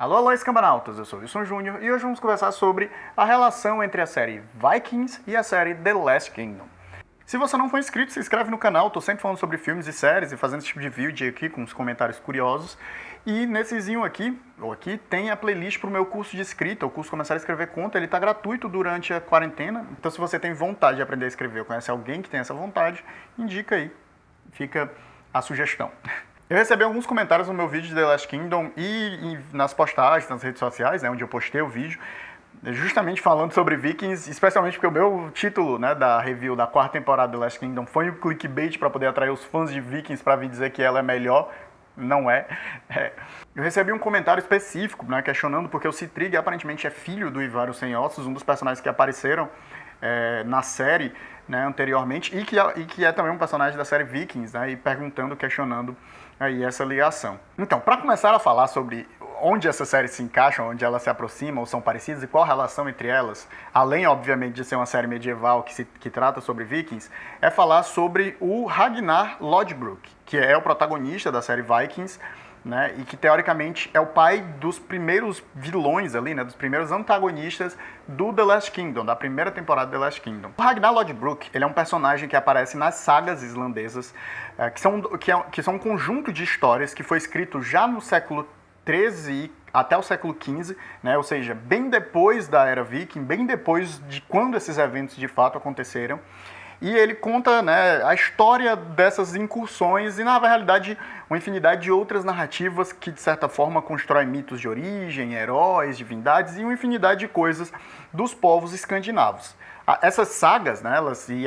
Alô, alô, escambanautas, eu sou o Wilson Júnior e hoje vamos conversar sobre a relação entre a série Vikings e a série The Last Kingdom. Se você não for inscrito, se inscreve no canal, estou sempre falando sobre filmes e séries e fazendo esse tipo de vídeo aqui com uns comentários curiosos. E nessezinho aqui, tem a playlist para o meu curso de escrita, o curso Começar a Escrever Conta, ele está gratuito durante a quarentena, então se você tem vontade de aprender a escrever ou conhece alguém que tem essa vontade, indica aí, fica a sugestão. Eu recebi alguns comentários no meu vídeo de The Last Kingdom e nas postagens, nas redes sociais, né, onde eu postei o vídeo, justamente falando sobre Vikings, especialmente porque o meu título, né, da review da quarta temporada de The Last Kingdom foi um clickbait para poder atrair os fãs de Vikings para vir dizer que ela é melhor. Não é. Eu recebi um comentário específico, né, questionando porque o Citrig aparentemente é filho do Ivar o Sem Ossos, um dos personagens que apareceram na série, né, anteriormente, e que é também um personagem da série Vikings, né, e questionando aí essa ligação. Então, para começar a falar sobre onde essas séries se encaixam, onde elas se aproximam ou são parecidas e qual a relação entre elas, além, obviamente, de ser uma série medieval que trata sobre Vikings, é falar sobre o Ragnar Lodbrok, que é o protagonista da série Vikings, né, e que teoricamente é o pai dos primeiros vilões ali, né, dos primeiros antagonistas do The Last Kingdom, da primeira temporada de The Last Kingdom. O Ragnar Lodbrok, ele é um personagem que aparece nas sagas islandesas, que são um conjunto de histórias que foi escrito já no século XIII até o século XV, né, ou seja, bem depois da Era Viking, bem depois de quando esses eventos de fato aconteceram. E ele conta, né, a história dessas incursões e, na realidade, uma infinidade de outras narrativas que, de certa forma, constroem mitos de origem, heróis, divindades e uma infinidade de coisas dos povos escandinavos. Essas sagas, né,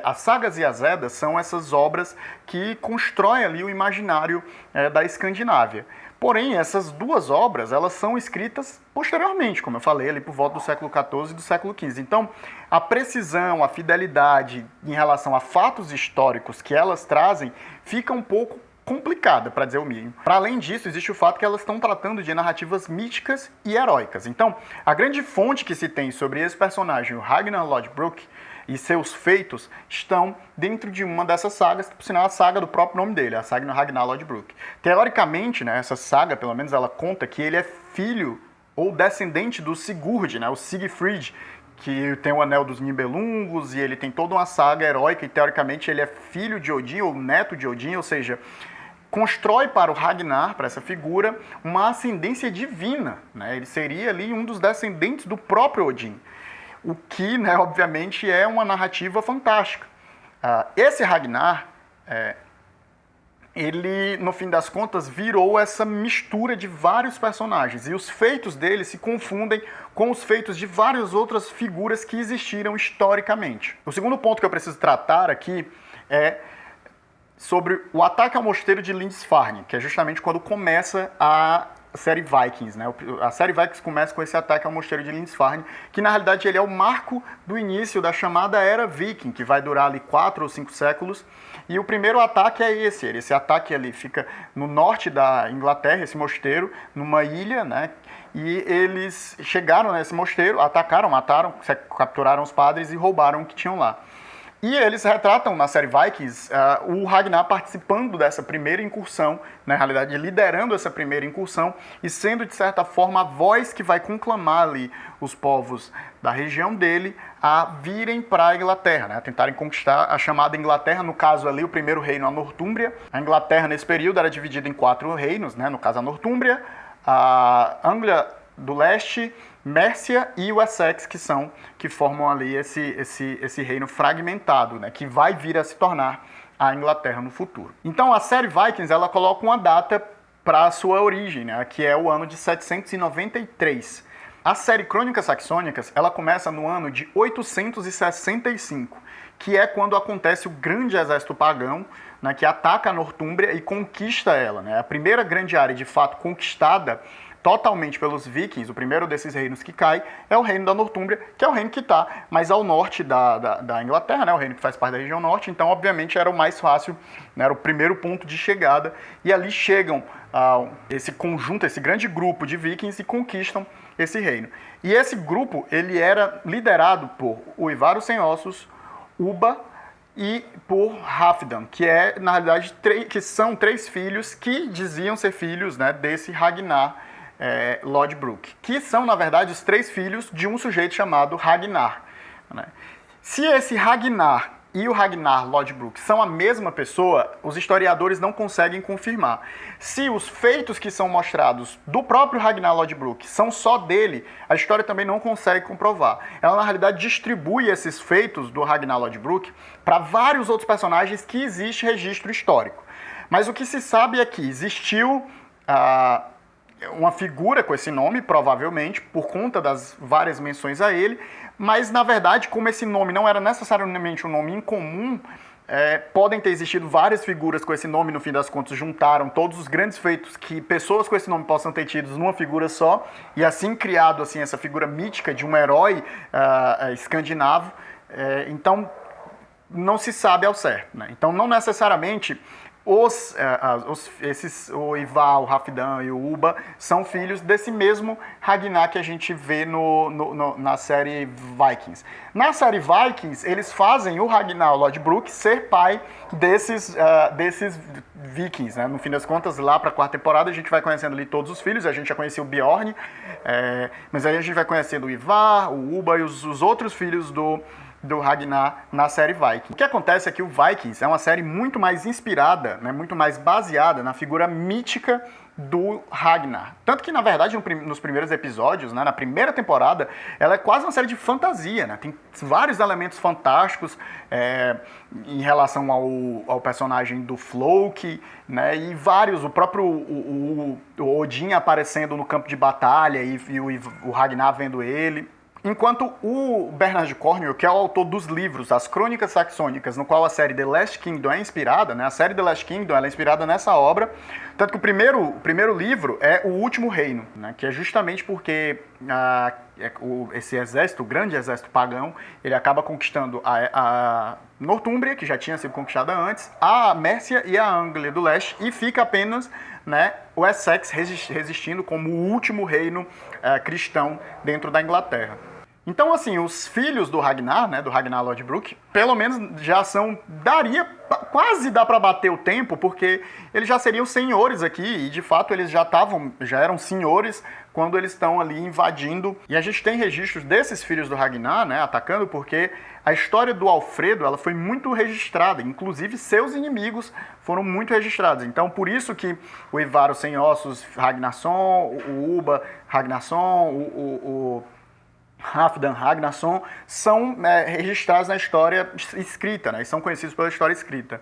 as sagas e as Eddas são essas obras que constroem ali o imaginário da Escandinávia. Porém, essas duas obras, elas são escritas posteriormente, como eu falei, ali por volta do século XIV e do século XV. Então, a precisão, a fidelidade em relação a fatos históricos que elas trazem fica um pouco complicada, para dizer o mínimo. Para além disso, existe o fato que elas estão tratando de narrativas míticas e heróicas. Então, a grande fonte que se tem sobre esse personagem, o Ragnar Lodbrok, e seus feitos estão dentro de uma dessas sagas, por sinal a saga do próprio nome dele, a saga do Ragnar Lodbrok. Teoricamente, né, essa saga, pelo menos ela conta que ele é filho ou descendente do Sigurd, né, o Siegfried, que tem o Anel dos Nibelungos e ele tem toda uma saga heróica e teoricamente ele é filho de Odin ou neto de Odin, ou seja, constrói para o Ragnar, para essa figura, uma ascendência divina, né? Ele seria ali um dos descendentes do próprio Odin. O que, né, obviamente, é uma narrativa fantástica. Esse Ragnar, ele, no fim das contas, virou essa mistura de vários personagens. E os feitos dele se confundem com os feitos de várias outras figuras que existiram historicamente. O segundo ponto que eu preciso tratar aqui é sobre o ataque ao mosteiro de Lindisfarne, que é justamente quando começa a série Vikings, né? A série Vikings começa com esse ataque ao mosteiro de Lindisfarne, que na realidade ele é o marco do início da chamada Era Viking, que vai durar ali 4 ou 5 séculos. E o primeiro ataque é esse ataque ali fica no norte da Inglaterra, esse mosteiro, numa ilha, né? E eles chegaram nesse mosteiro, atacaram, mataram, capturaram os padres e roubaram o que tinham lá. E eles retratam na série Vikings o Ragnar participando dessa primeira incursão, na realidade liderando essa primeira incursão e sendo de certa forma a voz que vai conclamar ali os povos da região dele a virem para a Inglaterra, né, a tentarem conquistar a chamada Inglaterra, no caso ali o primeiro reino, a Nortúmbria. A Inglaterra nesse período era dividida em 4 reinos, né, no caso a Nortúmbria, a Anglia do Leste, Mércia e o Essex, que formam ali esse reino fragmentado, né, que vai vir a se tornar a Inglaterra no futuro. Então a série Vikings ela coloca uma data para a sua origem, né, que é o ano de 793. A série Crônicas Saxônicas ela começa no ano de 865, que é quando acontece o grande exército pagão, né, que ataca a Nortúmbria e conquista ela, né, a primeira grande área de fato conquistada totalmente pelos vikings. O primeiro desses reinos que cai é o reino da Nortúmbria, que é o reino que está mais ao norte da Inglaterra, né? O reino que faz parte da região norte, então obviamente era o mais fácil, né? Era o primeiro ponto de chegada, e ali chegam esse conjunto, esse grande grupo de vikings e conquistam esse reino. E esse grupo, ele era liderado por o Ivar o Sem Ossos, Ubba e por Halfdan, que na realidade, que são 3 filhos que diziam ser filhos, né, desse Ragnar, Lodbrok, que são, na verdade, os 3 filhos de um sujeito chamado Ragnar, né? Se esse Ragnar e o Ragnar Lodbrok são a mesma pessoa, os historiadores não conseguem confirmar. Se os feitos que são mostrados do próprio Ragnar Lodbrok são só dele, a história também não consegue comprovar. Ela, na realidade, distribui esses feitos do Ragnar Lodbrok para vários outros personagens que existe registro histórico. Mas o que se sabe é que existiu uma figura com esse nome, provavelmente, por conta das várias menções a ele, mas, na verdade, como esse nome não era necessariamente um nome incomum, podem ter existido várias figuras com esse nome, no fim das contas, juntaram todos os grandes feitos que pessoas com esse nome possam ter tido numa figura só, e assim criado assim, essa figura mítica de um herói escandinavo. Então, não se sabe ao certo, né? Então, não necessariamente o Ivar, o Halfdan e o Ubba são filhos desse mesmo Ragnar que a gente vê na série Vikings. Na série Vikings, eles fazem o Ragnar Lodbrok ser pai desses vikings, né? No fim das contas, lá para a 4ª temporada, a gente vai conhecendo ali todos os filhos. A gente já conhecia o Bjorn, mas aí a gente vai conhecendo o Ivar, o Ubba e os outros filhos do Ragnar na série Vikings. O que acontece é que o Vikings é uma série muito mais inspirada, né, muito mais baseada na figura mítica do Ragnar. Tanto que, na verdade, nos primeiros episódios, né, na primeira temporada, ela é quase uma série de fantasia, né? Tem vários elementos fantásticos em relação ao personagem do Floki, né? E vários, o próprio o Odin aparecendo no campo de batalha e o Ragnar vendo ele. Enquanto o Bernard Cornwell, que é o autor dos livros, as Crônicas Saxônicas, no qual a série The Last Kingdom é inspirada, né? A série The Last Kingdom ela é inspirada nessa obra, tanto que o primeiro livro é O Último Reino, né? Que é justamente porque esse exército, o grande exército pagão, ele acaba conquistando a Nortúmbria, que já tinha sido conquistada antes, a Mércia e a Anglia do Leste, e fica apenas, né, o Essex resistindo como o último reino cristão dentro da Inglaterra. Então, assim, os filhos do Ragnar, né, do Ragnar Lodbrok, pelo menos já quase dá para bater o tempo, porque eles já seriam senhores aqui, e de fato eles já eram senhores quando eles estão ali invadindo. E a gente tem registros desses filhos do Ragnar, né, atacando, porque a história do Alfredo, ela foi muito registrada, inclusive seus inimigos foram muito registrados. Então, por isso que o Ivar, o Sem Ossos, Ragnarsson, o Ubba, Ragnarsson, o Halfdan, Ragnarsson, são registrados na história escrita, né? E são conhecidos pela história escrita.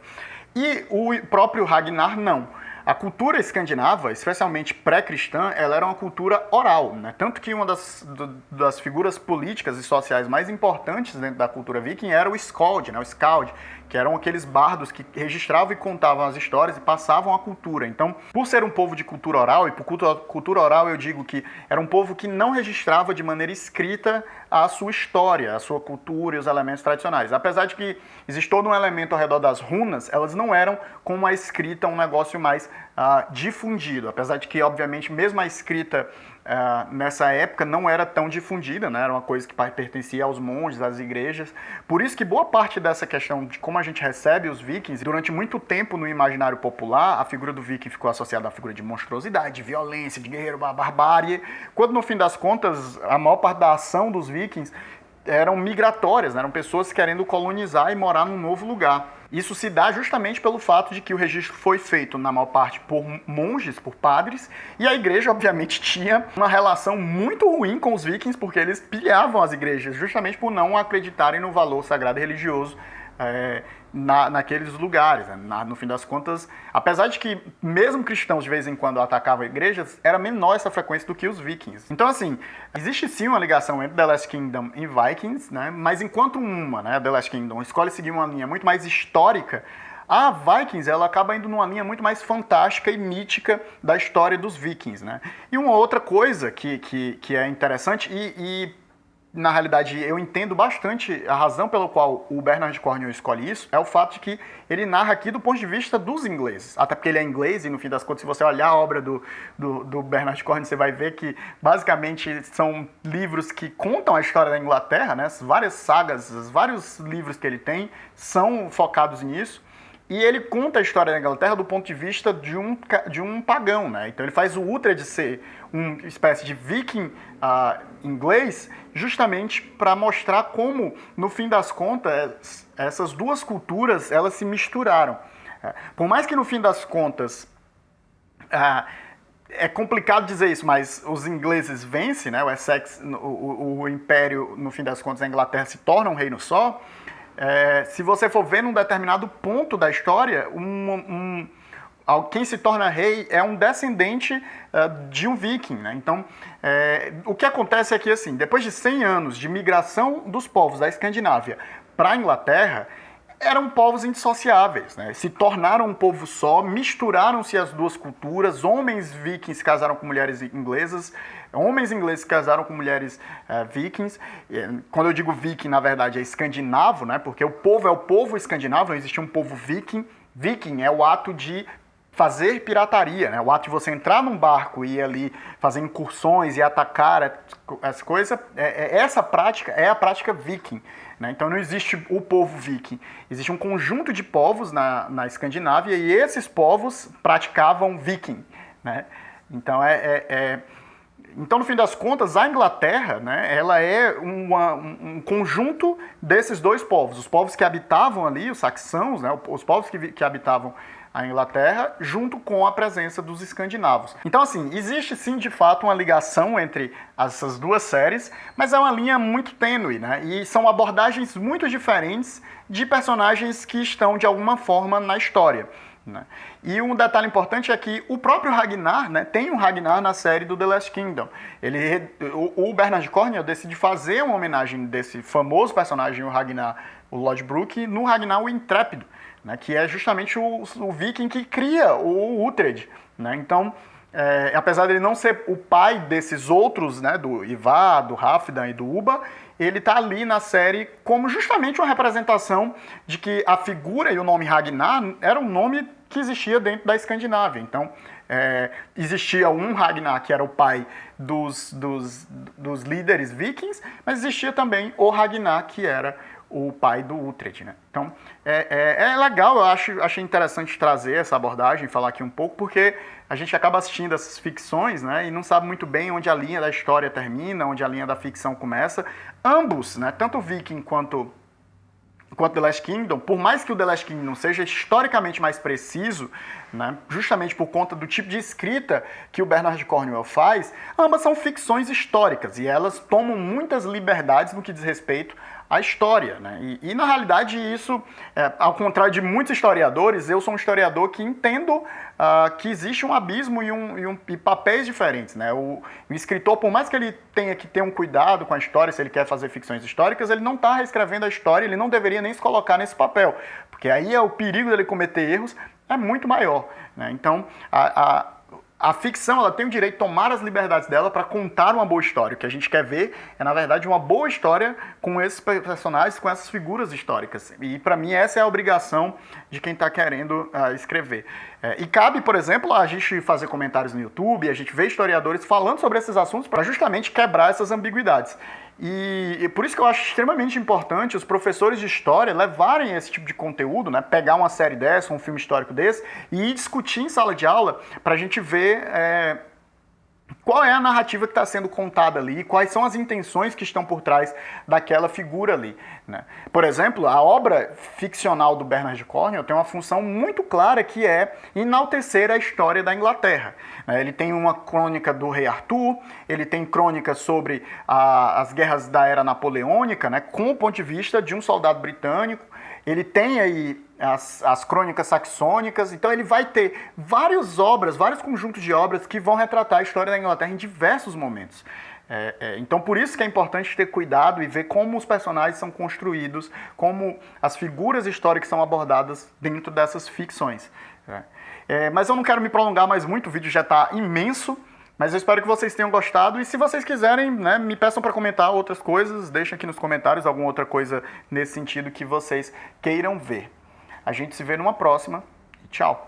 E o próprio Ragnar não. A cultura escandinava, especialmente pré-cristã, ela era uma cultura oral, né? Tanto que uma das figuras políticas e sociais mais importantes dentro da cultura viking era o Skald, né? O Skald, que eram aqueles bardos que registravam e contavam as histórias e passavam a cultura. Então, por ser um povo de cultura oral, e por cultura oral eu digo que era um povo que não registrava de maneira escrita a sua história, a sua cultura e os elementos tradicionais. Apesar de que existe todo um elemento ao redor das runas, elas não eram como a escrita, um negócio mais difundido. Apesar de que, obviamente, mesmo a escrita nessa época não era tão difundida, né? Era uma coisa que pertencia aos monges, às igrejas. Por isso que boa parte dessa questão de como a gente recebe os vikings, durante muito tempo no imaginário popular, a figura do viking ficou associada à figura de monstruosidade, de violência, de guerreiro, barbárie, quando no fim das contas, a maior parte da ação dos vikings eram migratórias, né? Eram pessoas querendo colonizar e morar num novo lugar. Isso se dá justamente pelo fato de que o registro foi feito, na maior parte, por monges, por padres, e a igreja, obviamente, tinha uma relação muito ruim com os vikings, porque eles pilhavam as igrejas, justamente por não acreditarem no valor sagrado e religioso naqueles lugares. Né? No fim das contas, apesar de que mesmo cristãos de vez em quando atacavam igrejas, era menor essa frequência do que os vikings. Então, assim, existe sim uma ligação entre The Last Kingdom e Vikings, né? Mas enquanto The Last Kingdom, escolhe seguir uma linha muito mais histórica, a Vikings ela acaba indo numa linha muito mais fantástica e mítica da história dos vikings. Né? E uma outra coisa que é interessante na realidade, eu entendo bastante a razão pela qual o Bernard Cornwell escolhe isso, é o fato de que ele narra aqui do ponto de vista dos ingleses. Até porque ele é inglês e, no fim das contas, se você olhar a obra do Bernard Cornwell, você vai ver que, basicamente, são livros que contam a história da Inglaterra, né? Várias sagas, vários livros que ele tem são focados nisso. E ele conta a história da Inglaterra do ponto de vista de um pagão, né? Então ele faz o Uhtred ser uma espécie de viking inglês, justamente para mostrar como, no fim das contas, essas duas culturas elas se misturaram. Por mais que no fim das contas é complicado dizer isso, mas os ingleses vencem, né? O Essex, o império, no fim das contas, a Inglaterra se torna um reino só. Se você for ver num determinado ponto da história, quem se torna rei é um descendente de um viking, né? Então, o que acontece é que, assim, depois de 100 anos de migração dos povos da Escandinávia para a Inglaterra, eram povos indissociáveis, né? Se tornaram um povo só, misturaram-se as duas culturas, homens vikings casaram com mulheres inglesas, homens ingleses casaram com mulheres vikings. Quando eu digo viking, na verdade, é escandinavo, né? Porque o povo é o povo escandinavo, não existia um povo viking. Viking é o ato de fazer pirataria, né? O ato de você entrar num barco e ir ali fazer incursões e atacar as coisas, essa prática é a prática viking, né? Então não existe o povo viking, existe um conjunto de povos na Escandinávia e esses povos praticavam viking, né? Então então, no fim das contas, a Inglaterra, né, ela é um conjunto desses dois povos. Os povos que habitavam ali, os saxãos, né, os povos que habitavam a Inglaterra, junto com a presença dos escandinavos. Então, assim, existe sim, de fato, uma ligação entre essas duas séries, mas é uma linha muito tênue, né? E são abordagens muito diferentes de personagens que estão, de alguma forma, na história, né? E um detalhe importante é que o próprio Ragnar, né, tem um Ragnar na série do The Last Kingdom. O Bernard Cornwell decide fazer uma homenagem desse famoso personagem, o Ragnar, o Lodbrok, no Ragnar o Intrépido, né, que é justamente o viking que cria o Uhtred, né? Então, apesar dele não ser o pai desses outros, né, do Ivar, do Halfdan e do Ubba, ele está ali na série como justamente uma representação de que a figura e o nome Ragnar era um nome que existia dentro da Escandinávia. Então, existia um Ragnar que era o pai dos líderes vikings, mas existia também o Ragnar que era o pai do Uhtred, né? Então, é legal, eu achei interessante trazer essa abordagem, falar aqui um pouco, porque a gente acaba assistindo essas ficções, né, e não sabe muito bem onde a linha da história termina, onde a linha da ficção começa. Ambos, né, tanto Viking quanto The Last Kingdom, por mais que o The Last Kingdom seja historicamente mais preciso, né, justamente por conta do tipo de escrita que o Bernard Cornwell faz, ambas são ficções históricas e elas tomam muitas liberdades no que diz respeito à história, né? E na realidade isso, ao contrário de muitos historiadores, eu sou um historiador que entendo que existe um abismo e papéis diferentes, né? O escritor, por mais que ele tenha que ter um cuidado com a história, se ele quer fazer ficções históricas, ele não está reescrevendo a história, ele não deveria nem se colocar nesse papel, porque aí o perigo dele cometer erros é muito maior, né? Então, a ficção ela tem o direito de tomar as liberdades dela para contar uma boa história. O que a gente quer ver é, na verdade, uma boa história com esses personagens, com essas figuras históricas. E, para mim, essa é a obrigação de quem está querendo escrever. E cabe, por exemplo, a gente fazer comentários no YouTube, a gente ver historiadores falando sobre esses assuntos para justamente quebrar essas ambiguidades. E por isso que eu acho extremamente importante os professores de história levarem esse tipo de conteúdo, né, pegar uma série dessa, um filme histórico desse, e ir discutir em sala de aula para a gente ver qual é a narrativa que está sendo contada ali, quais são as intenções que estão por trás daquela figura ali, né? Por exemplo, a obra ficcional do Bernard Cornwell tem uma função muito clara que é enaltecer a história da Inglaterra. Ele tem uma crônica do rei Arthur, ele tem crônica sobre as guerras da era napoleônica, né, com o ponto de vista de um soldado britânico. Ele tem aí as crônicas saxônicas, então ele vai ter vários conjuntos de obras que vão retratar a história da Inglaterra em diversos momentos. Então por isso que é importante ter cuidado e ver como os personagens são construídos, como as figuras históricas são abordadas dentro dessas ficções. Mas eu não quero me prolongar mais muito, o vídeo já está imenso. Mas eu espero que vocês tenham gostado e se vocês quiserem, né, me peçam para comentar outras coisas, deixem aqui nos comentários alguma outra coisa nesse sentido que vocês queiram ver. A gente se vê numa próxima e tchau!